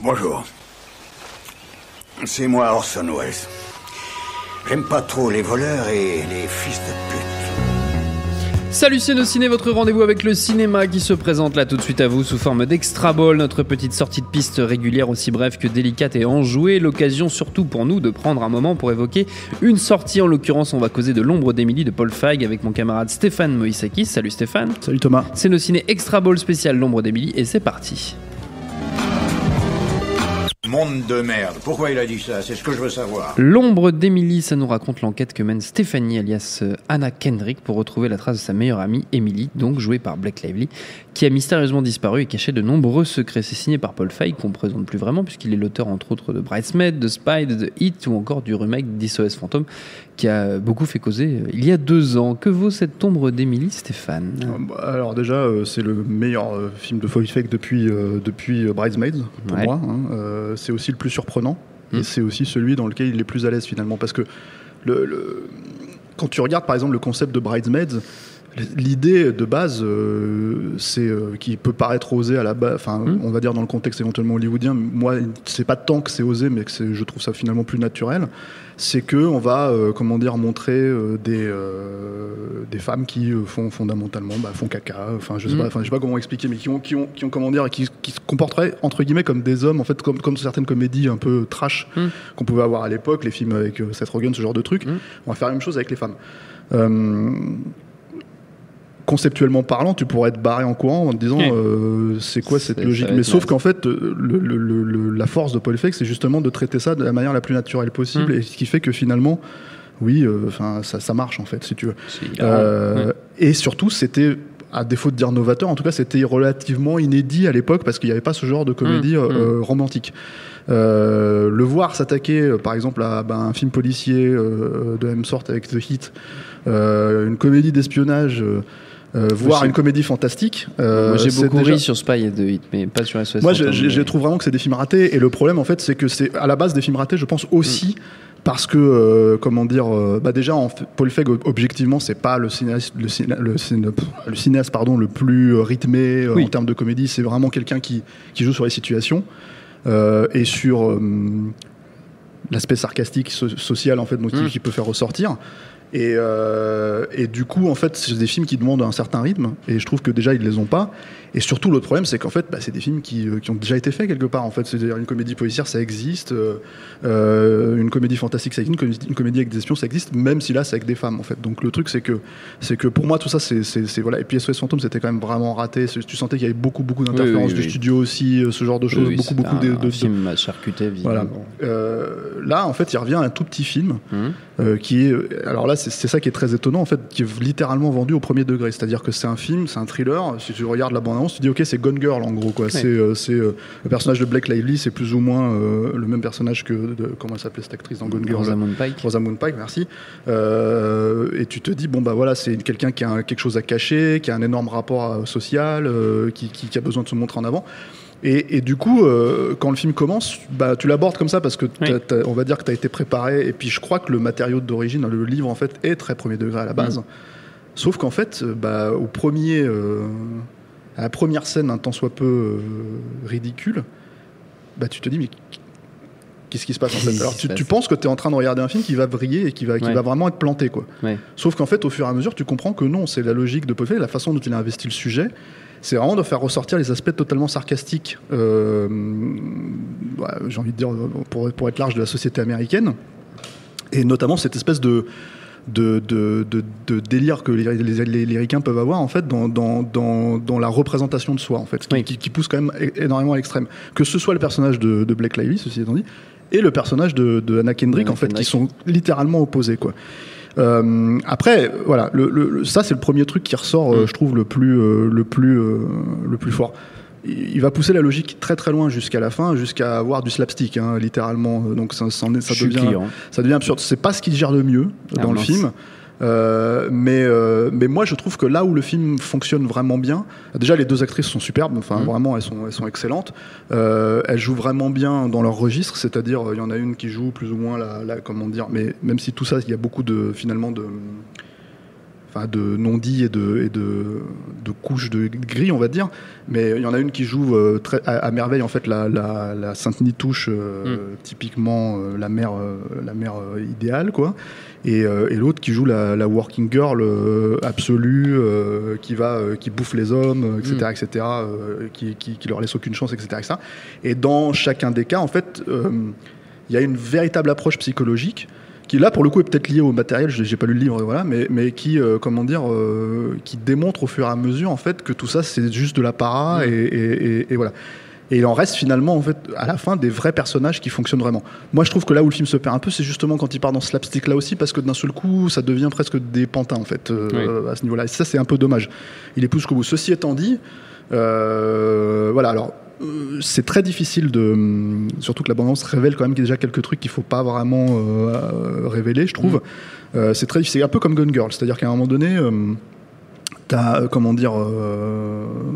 Bonjour. C'est moi Orson Welles. J'aime pas trop les voleurs et les fils de pute. Salut c'est nos ciné, votre rendez-vous avec le cinéma qui se présente là tout de suite à vous sous forme d'Extra Ball, notre petite sortie de piste régulière aussi brève que délicate et enjouée, l'occasion surtout pour nous de prendre un moment pour évoquer une sortie. En l'occurrence, on va causer de L'ombre d'Emily de Paul Feig avec mon camarade Stéphane Moïsakis. Salut Stéphane. Salut Thomas. C'est nos ciné Extra Ball spécial L'ombre d'Emily et c'est parti. Monde de merde. Pourquoi il a dit ça? C'est ce que je veux savoir. L'ombre d'Emily, ça nous raconte l'enquête que mène Stéphanie alias Anna Kendrick pour retrouver la trace de sa meilleure amie Emily, donc jouée par Blake Lively, qui a mystérieusement disparu et caché de nombreux secrets. C'est signé par Paul Feig, qu'on ne présente plus vraiment puisqu'il est l'auteur entre autres de Bridesmaid, de Spy, de The Heat ou encore du remake d'SOS Fantôme qui a beaucoup fait causer il y a 2 ans. Que vaut cette ombre d'Emily, Stéphane? Alors déjà, c'est le meilleur film de Paul Feig depuis Bridesmaids, pour moi. C'est aussi le plus surprenant et c'est aussi celui dans lequel il est plus à l'aise finalement. Parce que quand tu regardes par exemple le concept de Bridesmaids, l'idée de base, c'est qui peut paraître osé à la base, on va dire dans le contexte éventuellement hollywoodien. Moi, c'est pas tant que c'est osé, mais que je trouve ça finalement plus naturel. C'est que on va, montrer des femmes qui fondamentalement font caca. Je sais pas comment expliquer, mais qui ont comment dire, qui se comporteraient entre guillemets comme des hommes, en fait, comme certaines comédies un peu trash qu'on pouvait avoir à l'époque, les films avec Seth Rogen, ce genre de trucs. On va faire la même chose avec les femmes. Conceptuellement parlant, tu pourrais être barré en courant en te disant c'est quoi cette logique, mais sauf qu'en fait la force de Paul Feig, c'est justement de traiter ça de la manière la plus naturelle possible, et ce qui fait que finalement ça marche en fait, si tu veux. Et surtout, c'était, à défaut de dire novateur, en tout cas c'était relativement inédit à l'époque parce qu'il n'y avait pas ce genre de comédie romantique. Le voir s'attaquer par exemple à un film policier de la même sorte avec The Heat, une comédie d'espionnage, voire une comédie fantastique. Moi, j'ai beaucoup ri sur Spy et The Heat, mais pas sur SOS. Moi, je trouve vraiment que c'est des films ratés. Et le problème, en fait, c'est que c'est à la base des films ratés, je pense aussi. Parce que, déjà, Paul Feig, objectivement, c'est pas le cinéaste le plus rythmé en termes de comédie. C'est vraiment quelqu'un qui joue sur les situations et sur l'aspect sarcastique, social, en fait, qui peut faire ressortir. Et du coup, en fait, c'est des films qui demandent un certain rythme, et je trouve que déjà ils les ont pas. Et surtout, l'autre problème, c'est qu'en fait, c'est des films qui ont déjà été faits quelque part. En fait, c'est-à-dire une comédie policière, ça existe, une comédie fantastique, ça existe, une comédie avec des espions, ça existe, même si là, c'est avec des femmes, en fait. Donc le truc, c'est que pour moi, tout ça, c'est voilà. Et puis SOS Fantôme, c'était quand même vraiment raté. Tu sentais qu'il y avait beaucoup d'interférences du studio aussi, ce genre de choses, beaucoup de films à charcuter. Voilà. Là, en fait, il revient à un tout petit film qui est, alors là, c'est ça qui est très étonnant, en fait, qui est littéralement vendu au premier degré. C'est-à-dire que c'est un film, c'est un thriller. Si tu regardes la bande-annonce, tu dis ok, c'est Gone Girl en gros, quoi. C'est le personnage de Blake Lively, c'est plus ou moins le même personnage que comment elle s'appelait cette actrice dans Gone Girl, Rosamund Pike, merci. Et tu te dis voilà, c'est quelqu'un qui a quelque chose à cacher, qui a un énorme rapport social, qui a besoin de se montrer en avant. Et du coup, quand le film commence, tu l'abordes comme ça parce que on va dire que tu as été préparé. Et puis je crois que le matériau d'origine, le livre en fait, est très premier degré à la base. Sauf qu'en fait, à la première scène, un tant soit peu ridicule, tu te dis mais qu'est-ce qui se passe en fait? Alors tu penses que tu es en train de regarder un film qui va briller et qui va vraiment être planté, quoi. Sauf qu'en fait, au fur et à mesure, tu comprends que non, c'est la logique de Paul Feig, la façon dont il a investi le sujet. C'est vraiment de faire ressortir les aspects totalement sarcastiques, j'ai envie de dire, pour être large, de la société américaine. Et notamment cette espèce de délire que les ricains peuvent avoir, en fait, dans la représentation de soi, en fait, qui pousse quand même énormément à l'extrême. Que ce soit le personnage de Blake Lively, ceci étant dit, et le personnage de Anna Kendrick, en fait, qui sont littéralement opposés, quoi. Après, voilà, ça c'est le premier truc qui ressort, je trouve le plus fort. Il va pousser la logique très très loin jusqu'à la fin, jusqu'à avoir du slapstick, littéralement. Donc ça devient absurde. C'est pas ce qu'il gère le mieux dans le film. Mais moi je trouve que là où le film fonctionne vraiment bien, déjà les 2 actrices sont superbes, vraiment elles sont excellentes, elles jouent vraiment bien dans leur registre, c'est-à-dire il y en a une qui joue plus ou moins la comment dire, mais même si tout ça, il y a beaucoup de de non-dits et de couches de gris, on va dire. Mais il y en a une qui joue à merveille en fait la Sainte Nitouche, typiquement la mère idéale, quoi. Et l'autre qui joue la working girl absolue, qui bouffe les hommes, etc., etc., qui leur laisse aucune chance, etc., etc. Et dans chacun des cas, en fait, il y a une véritable approche psychologique qui là pour le coup est peut-être liée au matériel, j'ai pas lu le livre, voilà, mais qui qui démontre au fur et à mesure en fait que tout ça c'est juste de l'apparat et voilà. Et il en reste finalement en fait à la fin des vrais personnages qui fonctionnent vraiment. Moi je trouve que là où le film se perd un peu, c'est justement quand il part dans ce slapstick là aussi, parce que d'un seul coup ça devient presque des pantins en fait à ce niveau-là. Et ça c'est un peu dommage. Il est plus jusqu'au bout. Ceci étant dit, voilà, alors c'est très difficile surtout que la bande-annonce révèle quand même déjà quelques trucs qu'il faut pas vraiment révéler, je trouve. C'est très difficile, c'est un peu comme Gone Girl, c'est-à-dire qu'à un moment donné t'as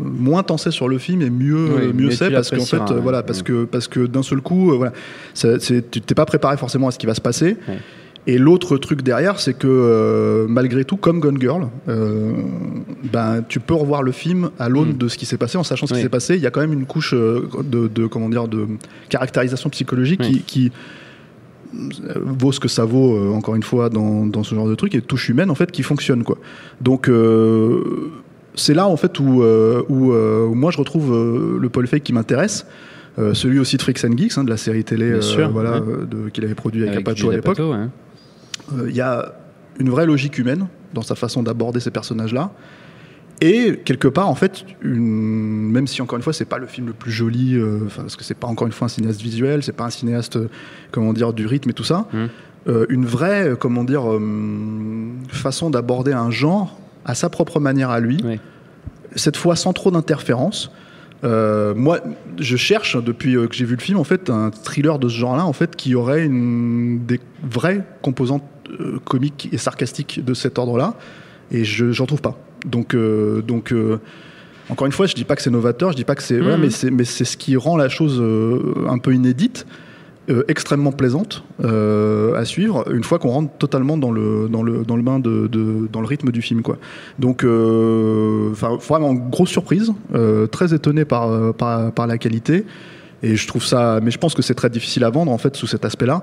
moins t'en sais sur le film et mieux c'est, parce qu'en fait voilà, parce que d'un seul coup voilà, tu t'es pas préparé forcément à ce qui va se passer. Et l'autre truc derrière, c'est que malgré tout, comme Gone Girl, tu peux revoir le film à l'aune de ce qui s'est passé, en sachant ce qui s'est passé. Il y a quand même une couche de caractérisation psychologique qui vaut ce que ça vaut, encore une fois, dans ce genre de truc, et de touche humaine en fait qui fonctionne, quoi. Donc c'est là en fait où moi je retrouve le Paul Feig qui m'intéresse. Celui aussi de Freaks and Geeks, de la série télé qu'il avait produit avec Apatow à l'époque. Il y a une vraie logique humaine dans sa façon d'aborder ces personnages-là. Et quelque part, en fait, même si encore une fois, c'est pas le film le plus joli, parce que c'est pas encore une fois un cinéaste visuel, c'est pas un cinéaste, du rythme et tout ça, une vraie, façon d'aborder un genre à sa propre manière à lui, cette fois sans trop d'interférences. Moi, je cherche depuis que j'ai vu le film en fait un thriller de ce genre-là en fait qui aurait des vraies composantes comiques et sarcastiques de cet ordre-là, et j'en trouve pas. Donc encore une fois, je dis pas que c'est novateur, je dis pas que c'est mais c'est ce qui rend la chose un peu inédite, extrêmement plaisante à suivre une fois qu'on rentre totalement dans le bain dans le rythme du film, quoi. Donc vraiment grosse surprise, très étonné par la qualité, et je trouve ça, mais je pense que c'est très difficile à vendre en fait sous cet aspect-là.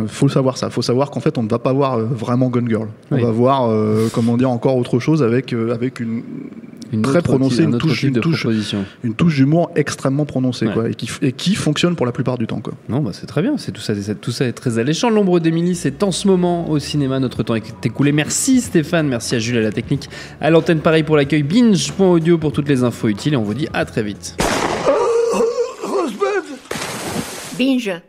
Faut savoir ça. Faut savoir qu'en fait, on ne va pas voir vraiment Gone Girl. On va voir, encore autre chose avec une très prononcée, une touche d'humour extrêmement prononcée, quoi, et qui fonctionne pour la plupart du temps, quoi. Non, c'est très bien. Tout ça est très alléchant. L'ombre d'Émilie, c'est en ce moment au cinéma. Notre temps est écoulé. Merci Stéphane, merci à Jules à la technique, à l'antenne, pareil pour l'accueil. Binge.audio pour toutes les infos utiles, et on vous dit à très vite. Binge.